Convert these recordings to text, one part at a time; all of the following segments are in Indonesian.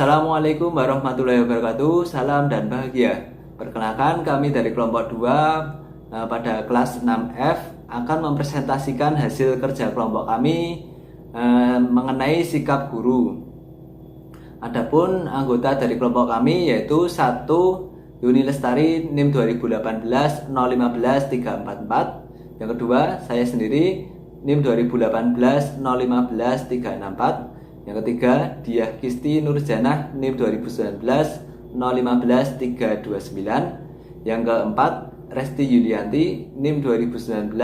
Assalamualaikum warahmatullahi wabarakatuh. Salam dan bahagia. Perkenalkan, kami dari kelompok 2 pada kelas 6F akan mempresentasikan hasil kerja kelompok kami mengenai sikap guru. Adapun anggota dari kelompok kami yaitu 1. Yuni Lestari, NIM 2018 015 344. Yang kedua, saya sendiri, NIM 2018 015 364. Yang ketiga, Diah Kisti Nurjanah, NIM 2019 015 329. Yang keempat, Resti Yulianti, NIM 2019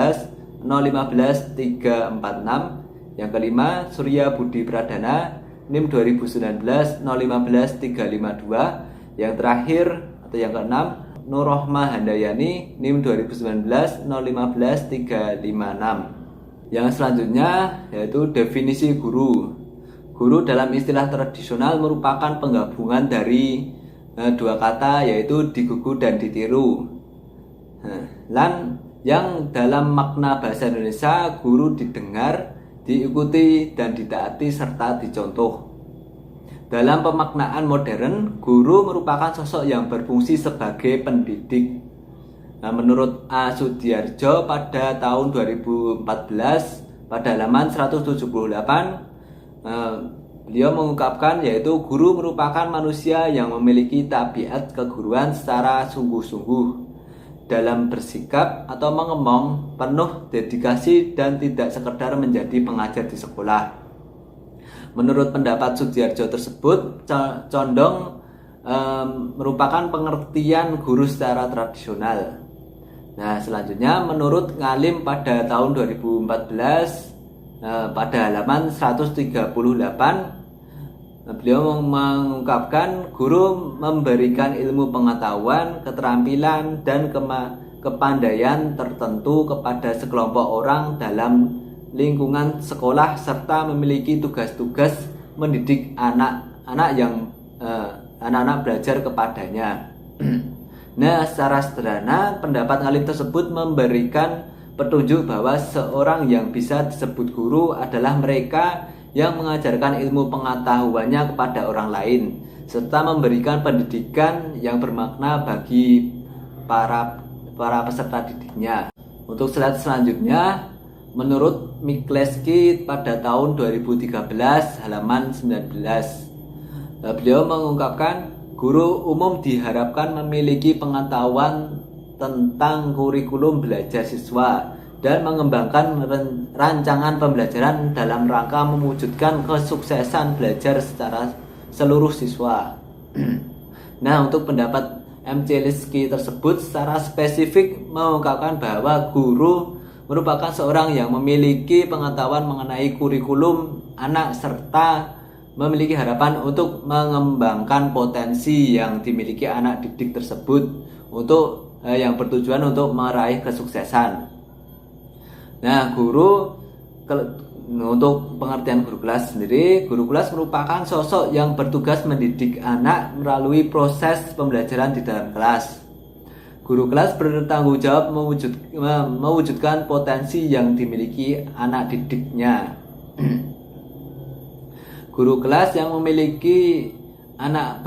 015 346. Yang kelima, Surya Budi Pradana, NIM 2019 015 352. Yang terakhir atau yang keenam, Nurrohmah Handayani, NIM 2019 015 356. Yang selanjutnya yaitu definisi guru. Guru dalam istilah tradisional merupakan penggabungan dari dua kata yaitu digugu dan ditiru. Yang dalam makna bahasa Indonesia, guru didengar, diikuti dan ditaati serta dicontoh. Dalam pemaknaan modern, guru merupakan sosok yang berfungsi sebagai pendidik. Menurut A. Sudiarjo pada tahun 2014 pada halaman 178, beliau mengungkapkan yaitu guru merupakan manusia yang memiliki tabiat keguruan secara sungguh-sungguh dalam bersikap atau mengemong, penuh dedikasi dan tidak sekedar menjadi pengajar di sekolah. Menurut pendapat Sudiarjo tersebut condong merupakan pengertian guru secara tradisional. Nah, selanjutnya menurut Ngalim pada tahun 2014 pada halaman 138, beliau mengungkapkan guru memberikan ilmu pengetahuan, keterampilan, dan kepandaian tertentu kepada sekelompok orang dalam lingkungan sekolah serta memiliki tugas-tugas mendidik anak-anak belajar kepadanya. Nah, secara sederhana pendapat Ngalim tersebut memberikan petunjuk bahwa seorang yang bisa disebut guru adalah mereka yang mengajarkan ilmu pengetahuannya kepada orang lain serta memberikan pendidikan yang bermakna bagi para peserta didiknya. Untuk slide selanjutnya, menurut Mikleski pada tahun 2013 halaman 19, beliau mengungkapkan guru umum diharapkan memiliki pengetahuan tentang kurikulum belajar siswa dan mengembangkan rancangan pembelajaran dalam rangka mewujudkan kesuksesan belajar secara seluruh siswa. Nah, untuk pendapat MC Liski tersebut secara spesifik mengungkapkan bahwa guru merupakan seorang yang memiliki pengetahuan mengenai kurikulum anak serta memiliki harapan untuk mengembangkan potensi yang dimiliki anak didik tersebut untuk yang bertujuan untuk meraih kesuksesan. Nah, untuk pengertian guru kelas sendiri, guru kelas merupakan sosok yang bertugas mendidik anak melalui proses pembelajaran di dalam kelas. Guru kelas bertanggung jawab mewujudkan potensi yang dimiliki anak didiknya. Guru kelas yang memiliki anak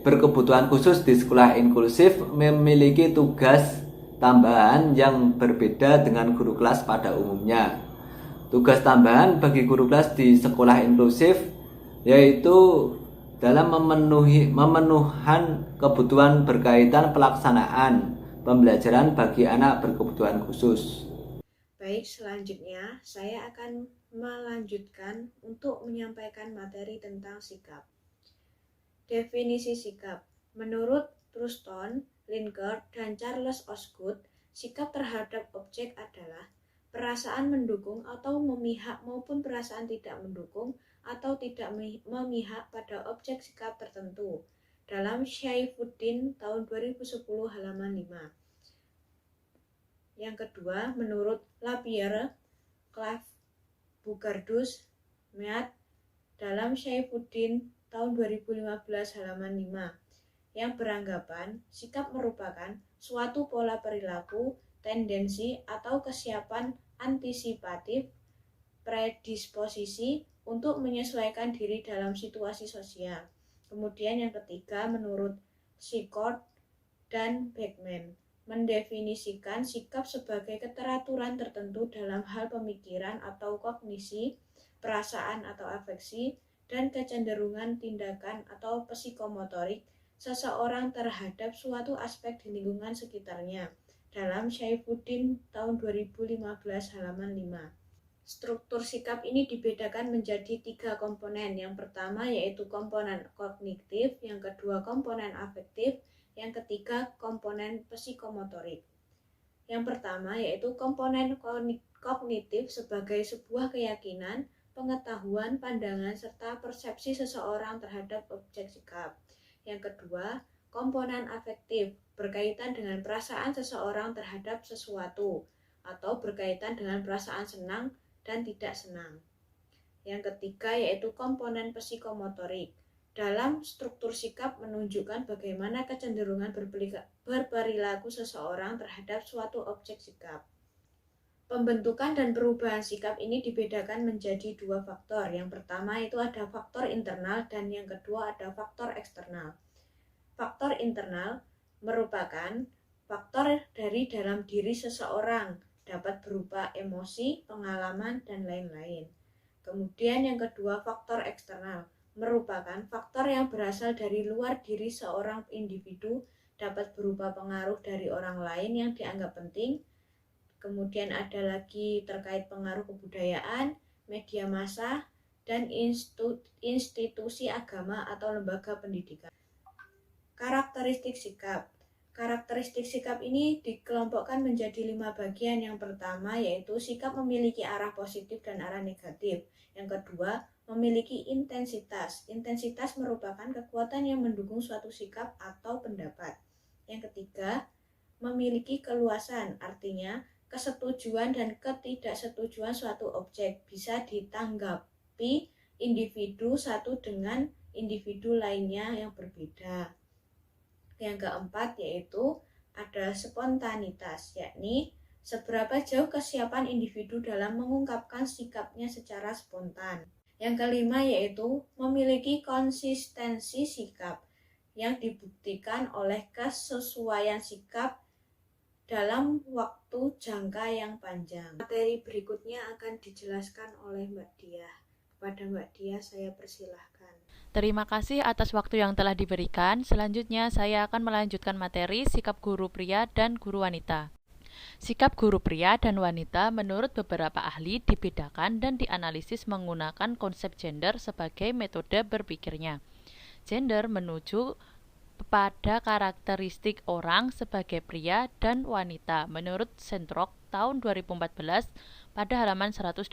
berkebutuhan khusus di sekolah inklusif memiliki tugas tambahan yang berbeda dengan guru kelas pada umumnya. Tugas tambahan bagi guru kelas di sekolah inklusif yaitu dalam memenuhan kebutuhan berkaitan pelaksanaan pembelajaran bagi anak berkebutuhan khusus. Baik, selanjutnya saya akan melanjutkan untuk menyampaikan materi tentang sikap. Definisi sikap. Menurut Truston, Linkert, dan Charles Osgood, sikap terhadap objek adalah perasaan mendukung atau memihak maupun perasaan tidak mendukung atau tidak memihak pada objek sikap tertentu. Dalam Syaifuddin tahun 2010 halaman 5. Yang kedua, menurut Lapierre, Clave, Bugardus, Mead, dalam Syaifuddin tahun 2015 halaman 5, yang beranggapan sikap merupakan suatu pola perilaku, tendensi, atau kesiapan antisipatif predisposisi untuk menyesuaikan diri dalam situasi sosial. Kemudian yang ketiga, menurut Secord dan Beckman, mendefinisikan sikap sebagai keteraturan tertentu dalam hal pemikiran atau kognisi, perasaan atau afeksi, dan kecenderungan tindakan atau psikomotorik seseorang terhadap suatu aspek di lingkungan sekitarnya. Dalam Saifuddin tahun 2015 halaman 5. Struktur sikap ini dibedakan menjadi 3 komponen. Yang pertama yaitu komponen kognitif, yang kedua komponen afektif, yang ketiga komponen psikomotorik. Yang pertama yaitu komponen kognitif sebagai sebuah keyakinan, pengetahuan, pandangan, serta persepsi seseorang terhadap objek sikap. Yang kedua, komponen afektif berkaitan dengan perasaan seseorang terhadap sesuatu atau berkaitan dengan perasaan senang dan tidak senang. Yang ketiga yaitu komponen psikomotorik. Dalam struktur sikap menunjukkan bagaimana kecenderungan berperilaku seseorang terhadap suatu objek sikap. Pembentukan dan perubahan sikap ini dibedakan menjadi 2 faktor. Yang pertama itu ada faktor internal dan yang kedua ada faktor eksternal. Faktor internal merupakan faktor dari dalam diri seseorang, dapat berupa emosi, pengalaman, dan lain-lain. Kemudian yang kedua, faktor eksternal merupakan faktor yang berasal dari luar diri seorang individu, dapat berupa pengaruh dari orang lain yang dianggap penting. Kemudian ada lagi terkait pengaruh kebudayaan, media massa, dan institusi agama atau lembaga pendidikan. Karakteristik sikap. Karakteristik sikap ini dikelompokkan menjadi 5 bagian. Yang pertama yaitu sikap memiliki arah positif dan arah negatif. Yang kedua, memiliki intensitas. Intensitas merupakan kekuatan yang mendukung suatu sikap atau pendapat. Yang ketiga, memiliki keluasan, artinya kesetujuan dan ketidaksetujuan suatu objek bisa ditanggapi individu satu dengan individu lainnya yang berbeda. Yang keempat yaitu ada spontanitas, yakni seberapa jauh kesiapan individu dalam mengungkapkan sikapnya secara spontan. Yang kelima yaitu memiliki konsistensi sikap yang dibuktikan oleh kesesuaian sikap dalam waktu jangka yang panjang. Materi berikutnya akan dijelaskan oleh Mbak Diah. Kepada Mbak Diah saya persilahkan. Terima kasih atas waktu yang telah diberikan. Selanjutnya saya akan melanjutkan materi sikap guru pria dan guru wanita. Sikap guru pria dan wanita menurut beberapa ahli dibedakan dan dianalisis menggunakan konsep gender sebagai metode berpikirnya. Gender menuju pada karakteristik orang sebagai pria dan wanita menurut Sentrock tahun 2014 pada halaman 184.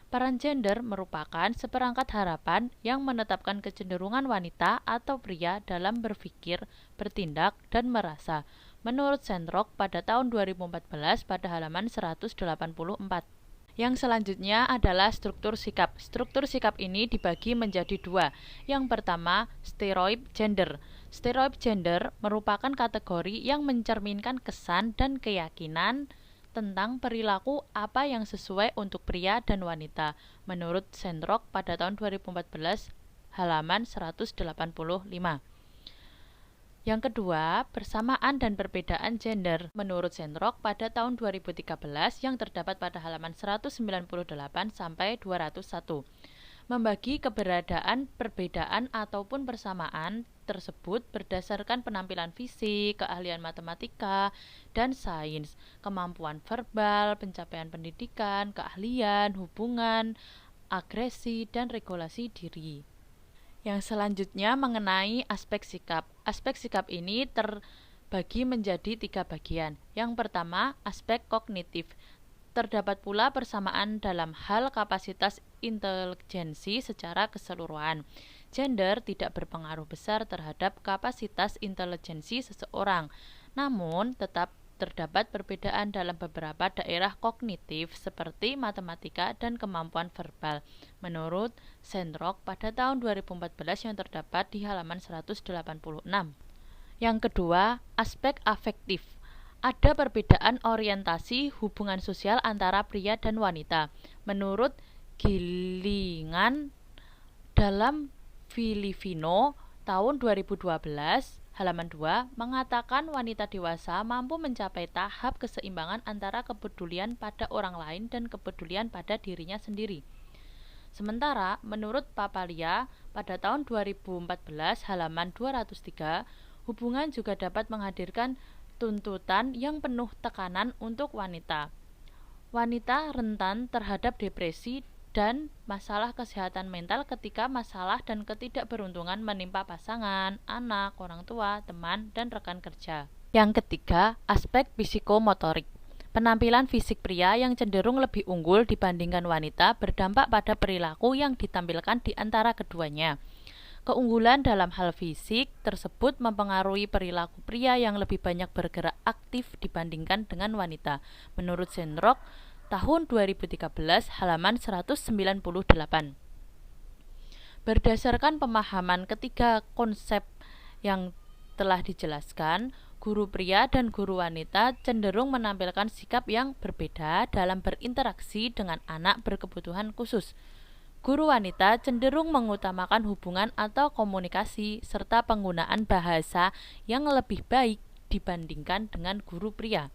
Peran gender merupakan seperangkat harapan yang menetapkan kecenderungan wanita atau pria dalam berpikir, bertindak, dan merasa, menurut Sentrock pada tahun 2014 pada halaman 184. Yang selanjutnya adalah struktur sikap. Struktur sikap ini dibagi menjadi 2. Yang pertama, stereotype gender. Stereotype gender merupakan kategori yang mencerminkan kesan dan keyakinan tentang perilaku apa yang sesuai untuk pria dan wanita menurut Sentrock pada tahun 2014 halaman 185. Yang kedua, persamaan dan perbedaan gender menurut Sentrock pada tahun 2013 yang terdapat pada halaman 198 sampai 201. Membagi keberadaan perbedaan ataupun persamaan tersebut berdasarkan penampilan fisik, keahlian matematika, dan sains, kemampuan verbal, pencapaian pendidikan, keahlian, hubungan, agresi, dan regulasi diri. Yang selanjutnya mengenai aspek sikap. Aspek sikap ini terbagi menjadi 3 bagian. Yang pertama, aspek kognitif. Terdapat pula persamaan dalam hal kapasitas intelijensi secara keseluruhan. Gender tidak berpengaruh besar terhadap kapasitas intelijensi seseorang, namun tetap terdapat perbedaan dalam beberapa daerah kognitif seperti matematika dan kemampuan verbal, menurut Sentrock pada tahun 2014 yang terdapat di halaman 186. Yang kedua, aspek afektif. Ada perbedaan orientasi hubungan sosial antara pria dan wanita. Menurut Gilingan dalam Filipino tahun 2012, halaman 2, mengatakan wanita dewasa mampu mencapai tahap keseimbangan antara kepedulian pada orang lain dan kepedulian pada dirinya sendiri. Sementara, menurut Papalia, pada tahun 2014, halaman 203, hubungan juga dapat menghadirkan tuntutan yang penuh tekanan untuk wanita. Wanita rentan terhadap depresi dan masalah kesehatan mental ketika masalah dan ketidakberuntungan menimpa pasangan, anak, orang tua, teman, dan rekan kerja. Yang ketiga, aspek psikomotorik. Penampilan fisik pria yang cenderung lebih unggul dibandingkan wanita berdampak pada perilaku yang ditampilkan di antara keduanya. Keunggulan dalam hal fisik tersebut mempengaruhi perilaku pria yang lebih banyak bergerak aktif dibandingkan dengan wanita. Menurut Sendrock, tahun 2013, halaman 198. Berdasarkan pemahaman ketiga konsep yang telah dijelaskan, guru pria dan guru wanita cenderung menampilkan sikap yang berbeda dalam berinteraksi dengan anak berkebutuhan khusus. Guru wanita cenderung mengutamakan hubungan atau komunikasi serta penggunaan bahasa yang lebih baik dibandingkan dengan guru pria.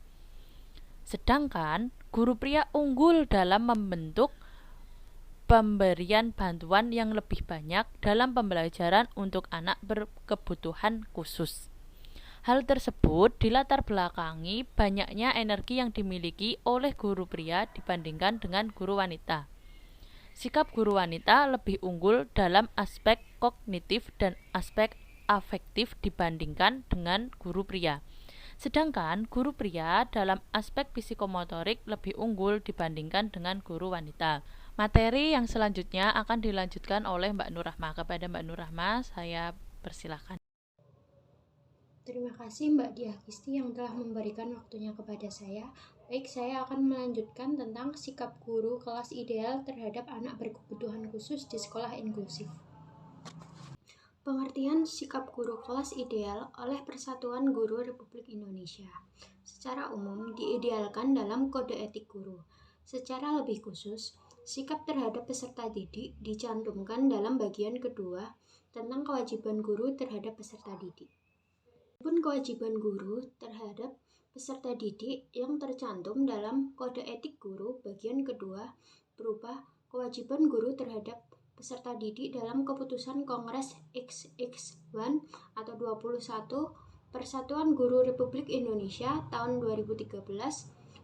Sedangkan guru pria unggul dalam membentuk pemberian bantuan yang lebih banyak dalam pembelajaran untuk anak berkebutuhan khusus. Hal tersebut dilatar belakangi banyaknya energi yang dimiliki oleh guru pria dibandingkan dengan guru wanita. Sikap guru wanita lebih unggul dalam aspek kognitif dan aspek afektif dibandingkan dengan guru pria. Sedangkan guru pria dalam aspek psikomotorik lebih unggul dibandingkan dengan guru wanita. Materi yang selanjutnya akan dilanjutkan oleh Mbak Nur Rahma. Kepada Mbak Nur Rahma, saya persilakan. Terima kasih Mbak Diah Kisti yang telah memberikan waktunya kepada saya. Baik, saya akan melanjutkan tentang sikap guru kelas ideal terhadap anak berkebutuhan khusus di sekolah inklusif. Pengertian sikap guru kelas ideal oleh Persatuan Guru Republik Indonesia. Secara umum diidealkan dalam Kode Etik Guru. Secara lebih khusus, sikap terhadap peserta didik dicantumkan dalam bagian kedua tentang kewajiban guru terhadap peserta didik. Pun kewajiban guru terhadap peserta didik yang tercantum dalam Kode Etik Guru bagian kedua berupa kewajiban guru terhadap peserta didik dalam keputusan Kongres XX1 atau 21 Persatuan Guru Republik Indonesia tahun 2013.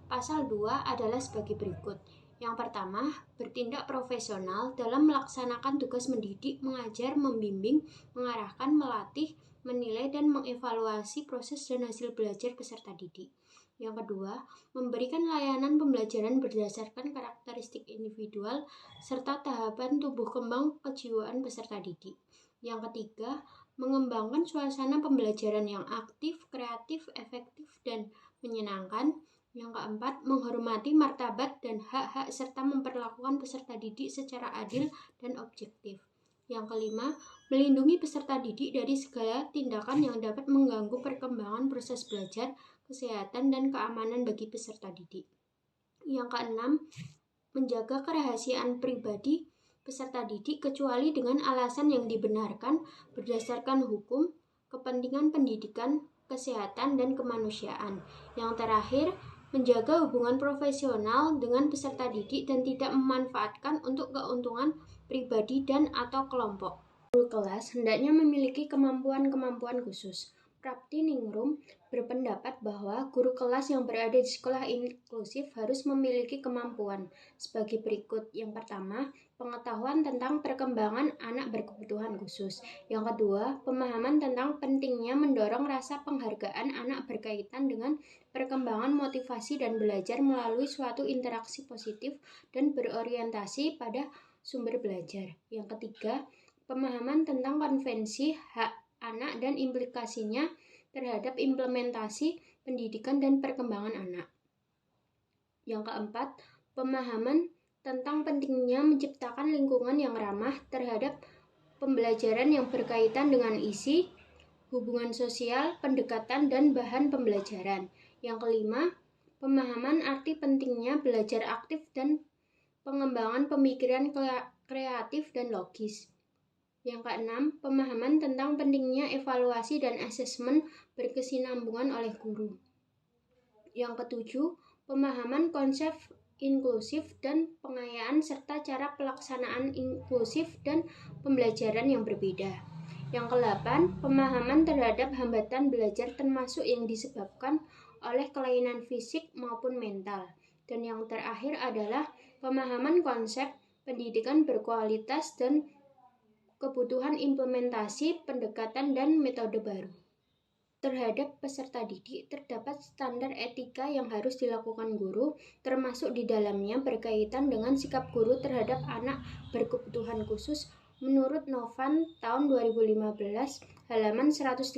Pasal 2 adalah sebagai berikut. Yang pertama, bertindak profesional dalam melaksanakan tugas mendidik, mengajar, membimbing, mengarahkan, melatih, menilai, dan mengevaluasi proses dan hasil belajar peserta didik. Yang kedua, memberikan layanan pembelajaran berdasarkan karakteristik individual serta tahapan tumbuh kembang kejiwaan peserta didik. Yang ketiga, mengembangkan suasana pembelajaran yang aktif, kreatif, efektif, dan menyenangkan. Yang keempat, menghormati martabat dan hak-hak serta memperlakukan peserta didik secara adil dan objektif. Yang kelima, melindungi peserta didik dari segala tindakan yang dapat mengganggu perkembangan proses belajar, kesehatan, dan keamanan bagi peserta didik. Yang keenam, menjaga kerahasiaan pribadi peserta didik kecuali dengan alasan yang dibenarkan berdasarkan hukum, kepentingan pendidikan, kesehatan, dan kemanusiaan. Yang terakhir, menjaga hubungan profesional dengan peserta didik dan tidak memanfaatkan untuk keuntungan pribadi dan atau kelompok. Guru kelas hendaknya memiliki kemampuan-kemampuan khusus. Prapti Ningrum berpendapat bahwa guru kelas yang berada di sekolah inklusif harus memiliki kemampuan sebagai berikut. Yang pertama, pengetahuan tentang perkembangan anak berkebutuhan khusus. Yang kedua, pemahaman tentang pentingnya mendorong rasa penghargaan anak berkaitan dengan perkembangan motivasi dan belajar melalui suatu interaksi positif dan berorientasi pada sumber belajar. Yang ketiga, pemahaman tentang konvensi hak anak dan implikasinya terhadap implementasi pendidikan dan perkembangan anak. Yang keempat, pemahaman tentang pentingnya menciptakan lingkungan yang ramah terhadap pembelajaran yang berkaitan dengan isi, hubungan sosial, pendekatan, dan bahan pembelajaran. Yang kelima, pemahaman arti pentingnya belajar aktif dan pengembangan pemikiran kreatif dan logis. Yang keenam, pemahaman tentang pentingnya evaluasi dan asesmen berkesinambungan oleh guru. Yang ketujuh, pemahaman konsep inklusif dan pengayaan serta cara pelaksanaan inklusif dan pembelajaran yang berbeda. Yang kedelapan, pemahaman terhadap hambatan belajar termasuk yang disebabkan oleh kelainan fisik maupun mental. Dan yang terakhir adalah pemahaman konsep pendidikan berkualitas dan kebutuhan implementasi pendekatan dan metode baru. Terhadap peserta didik, terdapat standar etika yang harus dilakukan guru, termasuk di dalamnya berkaitan dengan sikap guru terhadap anak berkebutuhan khusus menurut Novan tahun 2015, halaman 131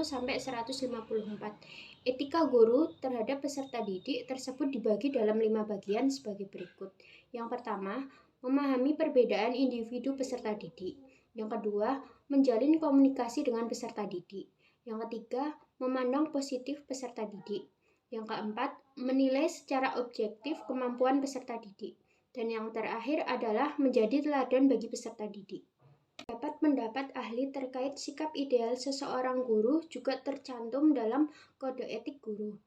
sampai 154. Etika guru terhadap peserta didik tersebut dibagi dalam 5 bagian sebagai berikut. Yang pertama, memahami perbedaan individu peserta didik. Yang kedua, menjalin komunikasi dengan peserta didik. Yang ketiga, memandang positif peserta didik. Yang keempat, menilai secara objektif kemampuan peserta didik. Dan yang terakhir adalah menjadi teladan bagi peserta didik. Dapat pendapat ahli terkait sikap ideal seseorang guru juga tercantum dalam kode etik guru.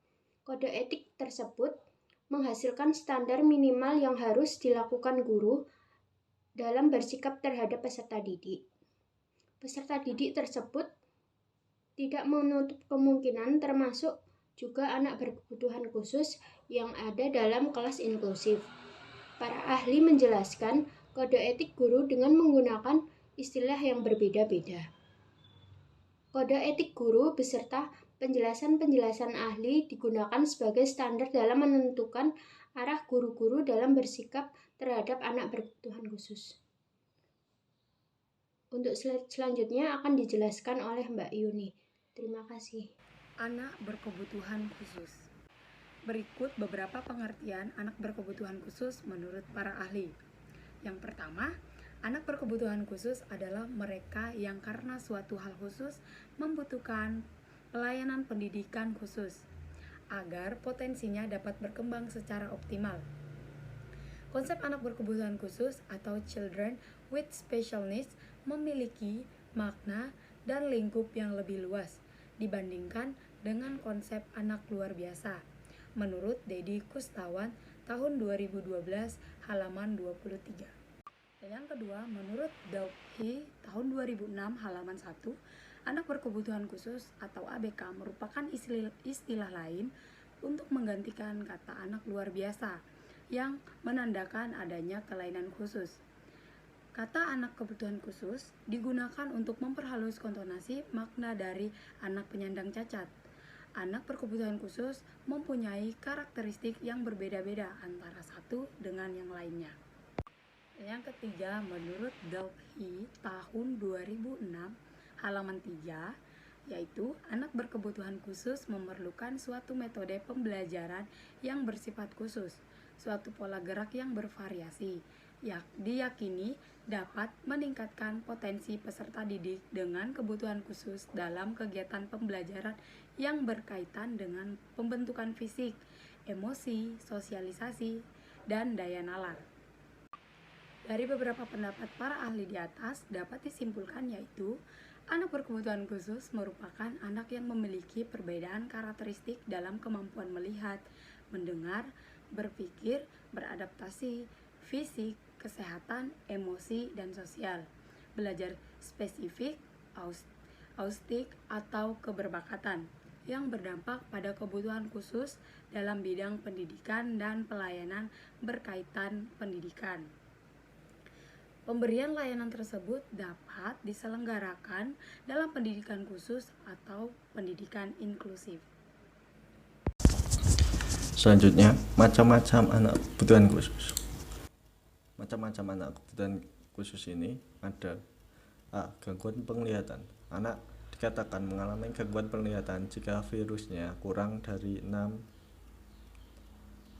Kode etik tersebut menghasilkan standar minimal yang harus dilakukan guru dalam bersikap terhadap peserta didik. Peserta didik tersebut tidak menutup kemungkinan termasuk juga anak berkebutuhan khusus yang ada dalam kelas inklusif. Para ahli menjelaskan kode etik guru dengan menggunakan istilah yang berbeda-beda. Kode etik guru beserta penjelasan-penjelasan ahli digunakan sebagai standar dalam menentukan arah guru-guru dalam bersikap terhadap anak berkebutuhan khusus. Untuk selanjutnya akan dijelaskan oleh Mbak Yuni. Terima kasih. Anak berkebutuhan khusus. Berikut beberapa pengertian anak berkebutuhan khusus menurut para ahli. Yang pertama, anak berkebutuhan khusus adalah mereka yang karena suatu hal khusus membutuhkan pelayanan pendidikan khusus agar potensinya dapat berkembang secara optimal. Konsep anak berkebutuhan khusus atau children with special needs memiliki makna dan lingkup yang lebih luas dibandingkan dengan konsep anak luar biasa. Menurut Dedi Kustawan tahun 2012 halaman 23. Dan yang kedua, menurut Daubhi tahun 2006 halaman 1, anak berkebutuhan khusus atau ABK merupakan istilah lain untuk menggantikan kata anak luar biasa yang menandakan adanya kelainan khusus. Kata anak kebutuhan khusus digunakan untuk memperhalus konotasi makna dari anak penyandang cacat. Anak berkebutuhan khusus mempunyai karakteristik yang berbeda-beda antara satu dengan yang lainnya. Yang ketiga, menurut Daubhi tahun 2006 halaman 3, yaitu anak berkebutuhan khusus memerlukan suatu metode pembelajaran yang bersifat khusus, suatu pola gerak yang bervariasi, diyakini dapat meningkatkan potensi peserta didik dengan kebutuhan khusus dalam kegiatan pembelajaran yang berkaitan dengan pembentukan fisik, emosi, sosialisasi, dan daya nalar. Dari beberapa pendapat para ahli di atas dapat disimpulkan yaitu anak berkebutuhan khusus merupakan anak yang memiliki perbedaan karakteristik dalam kemampuan melihat, mendengar, berpikir, beradaptasi, fisik, kesehatan, emosi, dan sosial, belajar spesifik, autistik, atau keberbakatan yang berdampak pada kebutuhan khusus dalam bidang pendidikan dan pelayanan berkaitan pendidikan. Pemberian layanan tersebut dapat diselenggarakan dalam pendidikan khusus atau pendidikan inklusif. Selanjutnya, macam-macam anak kebutuhan khusus. Macam-macam anak kebutuhan khusus ini ada gangguan penglihatan. Anak dikatakan mengalami gangguan penglihatan jika virusnya kurang dari 6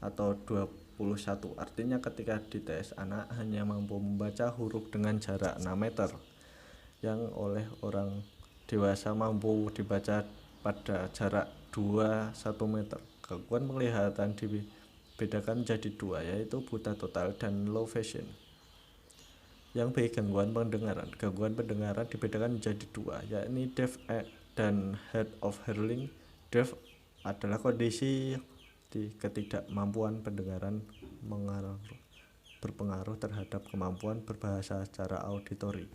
atau 21. Artinya ketika dites, anak hanya mampu membaca huruf dengan jarak 6 meter yang oleh orang dewasa mampu dibaca pada jarak 2-1 meter. Gangguan penglihatan dibedakan menjadi dua, yaitu buta total dan low vision. Yang B, gangguan pendengaran. Gangguan pendengaran dibedakan menjadi dua, yakni deaf dan hard of hearing. Deaf adalah kondisi ketidakmampuan pendengaran berpengaruh terhadap kemampuan berbahasa secara auditori,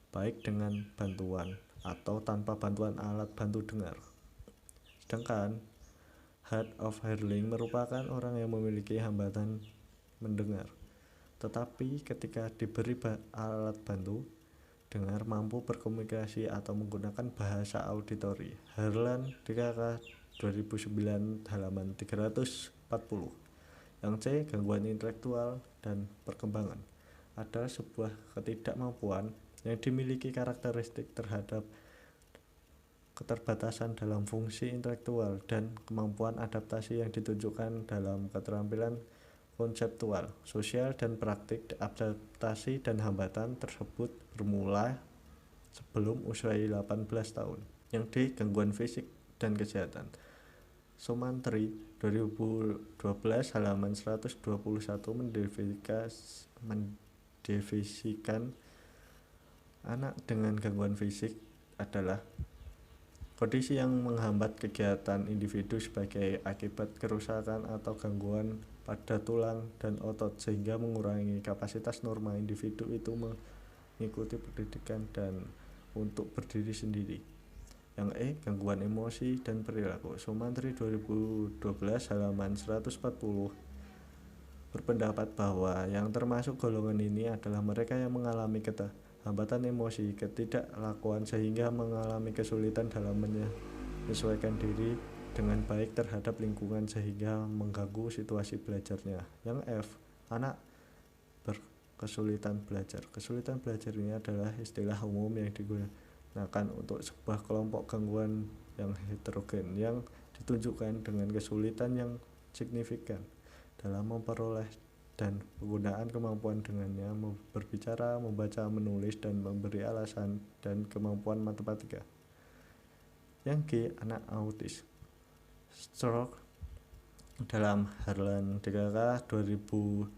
baik dengan bantuan atau tanpa bantuan alat bantu dengar. Sedangkan hard of hearing merupakan orang yang memiliki hambatan mendengar, tetapi ketika diberi alat bantu dengar mampu berkomunikasi atau menggunakan bahasa auditori. Harlan DKK 2009 halaman 340. Yang C, gangguan intelektual dan perkembangan adalah sebuah ketidakmampuan yang dimiliki karakteristik terhadap keterbatasan dalam fungsi intelektual dan kemampuan adaptasi yang ditunjukkan dalam keterampilan konseptual, sosial, dan praktik. Adaptasi dan hambatan tersebut bermula sebelum usia 18 tahun. Yang D, gangguan fisik dan kesehatan. Sumantri 2012 halaman 121 mendefinisikan anak dengan gangguan fisik adalah kondisi yang menghambat kegiatan individu sebagai akibat kerusakan atau gangguan pada tulang dan otot sehingga mengurangi kapasitas normal individu itu mengikuti pendidikan dan untuk berdiri sendiri. Yang E, gangguan emosi dan perilaku. Sumantri 2012 halaman 140 berpendapat bahwa yang termasuk golongan ini adalah mereka yang mengalami hambatan emosi, ketidaklakuan sehingga mengalami kesulitan dalam menyesuaikan diri dengan baik terhadap lingkungan sehingga mengganggu situasi belajarnya. Yang F, anak berkesulitan belajar. Kesulitan belajar ini adalah istilah umum yang digunakan untuk sebuah kelompok gangguan yang heterogen yang ditunjukkan dengan kesulitan yang signifikan dalam memperoleh dan penggunaan kemampuan dengannya berbicara, membaca, menulis, dan memberi alasan, dan kemampuan matematika. Yang G, anak autis. Stroke dalam Harlan DKK 2009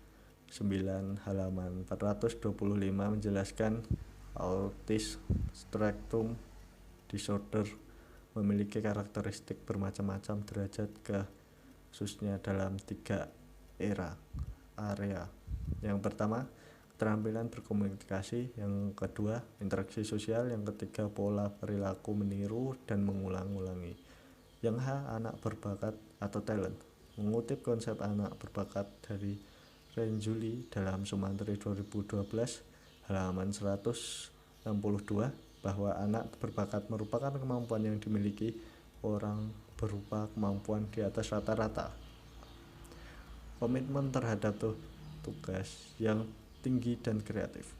halaman 425 menjelaskan autis spectrum disorder memiliki karakteristik bermacam-macam derajat khususnya dalam 3 area. Yang pertama, keterampilan berkomunikasi. Yang kedua, interaksi sosial. Yang ketiga, pola perilaku meniru dan mengulang-ulangi. Yang H, anak berbakat atau talent. Mengutip konsep anak berbakat dari Renzulli dalam Sumantri 2012 halaman 162 bahwa anak berbakat merupakan kemampuan yang dimiliki orang berupa kemampuan di atas rata-rata, komitmen terhadap tugas yang tinggi dan kreatif.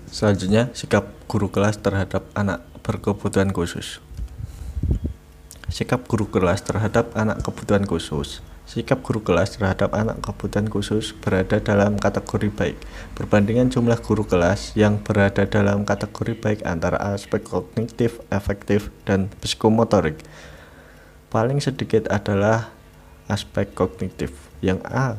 Selanjutnya, sikap guru kelas terhadap anak berkebutuhan khusus. Sikap guru kelas terhadap anak kebutuhan khusus. Sikap guru kelas terhadap anak kebutuhan khusus berada dalam kategori baik berbandingan jumlah guru kelas yang berada dalam kategori baik antara aspek kognitif, afektif, dan psikomotorik. Paling sedikit adalah aspek kognitif. Yang A,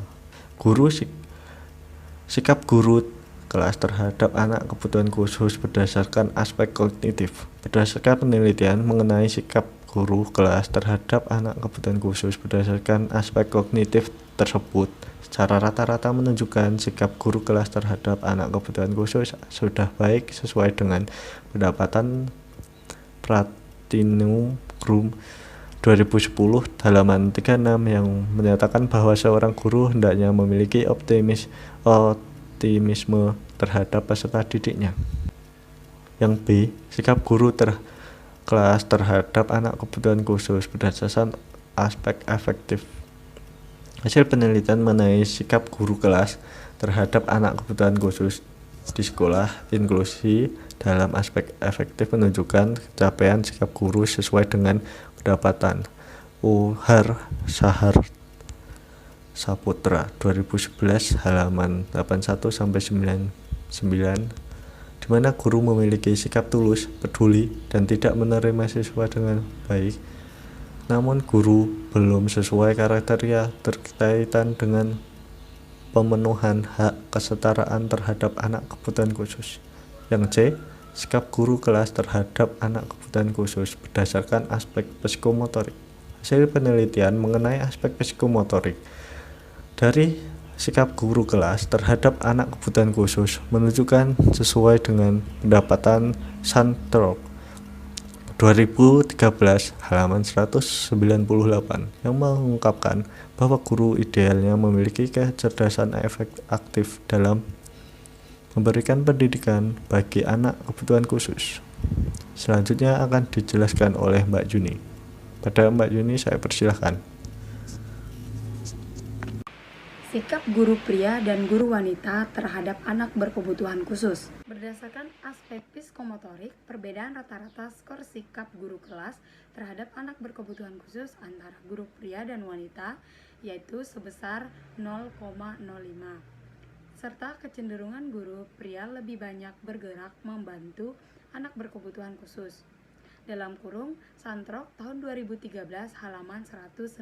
sikap guru kelas terhadap anak kebutuhan khusus berdasarkan aspek kognitif. Berdasarkan penelitian mengenai sikap guru kelas terhadap anak kebutuhan khusus berdasarkan aspek kognitif tersebut, secara rata-rata menunjukkan sikap guru kelas terhadap anak kebutuhan khusus sudah baik sesuai dengan pendapatan Platinum Group 2010 halaman 36 yang menyatakan bahwa seorang guru hendaknya memiliki optimisme terhadap peserta didiknya. Yang B, sikap guru kelas terhadap anak kebutuhan khusus berdasarkan aspek afektif. Hasil penelitian mengenai sikap guru kelas terhadap anak kebutuhan khusus di sekolah inklusi dalam aspek efektif menunjukkan capaian sikap guru sesuai dengan pendapatan Uhar Sahar Saputra 2011 halaman 81-99 di mana guru memiliki sikap tulus, peduli, dan tidak menerima siswa dengan baik. Namun guru belum sesuai kriteria terkaitan dengan pemenuhan hak kesetaraan terhadap anak kebutuhan khusus. Yang C, sikap guru kelas terhadap anak kebutuhan khusus berdasarkan aspek psikomotorik. Hasil penelitian mengenai aspek psikomotorik dari sikap guru kelas terhadap anak kebutuhan khusus menunjukkan sesuai dengan pendapatan Santrok 2013 halaman 198 yang mengungkapkan bahwa guru idealnya memiliki kecerdasan aktif dalam memberikan pendidikan bagi anak kebutuhan khusus. Selanjutnya akan dijelaskan oleh Mbak Juni. Pada Mbak Juni saya persilahkan. Sikap guru pria dan guru wanita terhadap anak berkebutuhan khusus. Berdasarkan aspek psikomotorik, perbedaan rata-rata skor sikap guru kelas terhadap anak berkebutuhan khusus antara guru pria dan wanita yaitu sebesar 0,05. Serta kecenderungan guru pria lebih banyak bergerak membantu anak berkebutuhan khusus. Dalam kurung Santrok tahun 2013 halaman 198.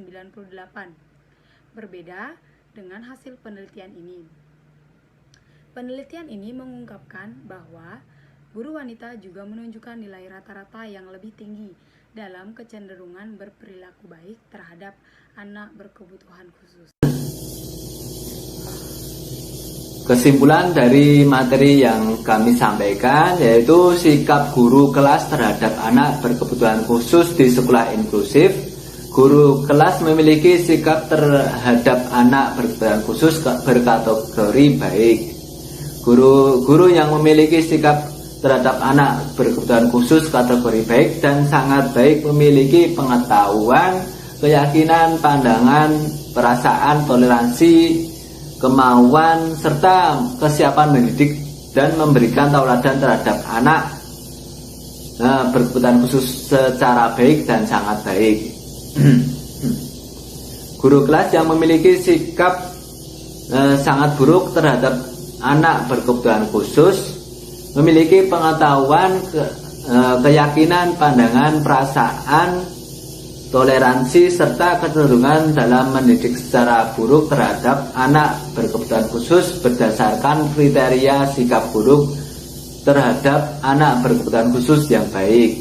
Berbeda dengan hasil penelitian ini. Penelitian ini mengungkapkan bahwa guru wanita juga menunjukkan nilai rata-rata yang lebih tinggi dalam kecenderungan berperilaku baik terhadap anak berkebutuhan khusus. Kesimpulan dari materi yang kami sampaikan yaitu sikap guru kelas terhadap anak berkebutuhan khusus di sekolah inklusif. Guru kelas memiliki sikap terhadap anak berkebutuhan khusus berkategori baik. Guru yang memiliki sikap terhadap anak berkebutuhan khusus kategori baik dan sangat baik memiliki pengetahuan, keyakinan, pandangan, perasaan, toleransi, kemauan, serta kesiapan mendidik dan memberikan tauladan terhadap anak berkebutuhan khusus secara baik dan sangat baik. Guru kelas yang memiliki sikap sangat buruk terhadap anak berkebutuhan khusus memiliki pengetahuan, keyakinan, pandangan, perasaan, toleransi, serta kecenderungan dalam mendidik secara buruk terhadap anak berkebutuhan khusus berdasarkan kriteria sikap buruk terhadap anak berkebutuhan khusus yang baik.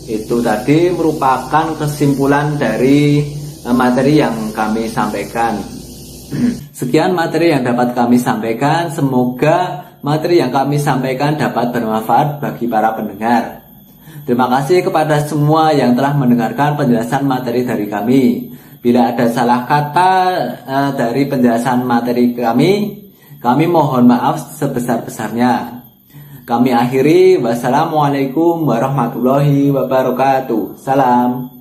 Itu tadi merupakan kesimpulan dari materi yang kami sampaikan. Sekian materi yang dapat kami sampaikan. Semoga materi yang kami sampaikan dapat bermanfaat bagi para pendengar. Terima kasih kepada semua yang telah mendengarkan penjelasan materi dari kami. Bila ada salah kata dari penjelasan materi kami mohon maaf sebesar-besarnya. Kami akhiri, wassalamualaikum warahmatullahi wabarakatuh. Salam.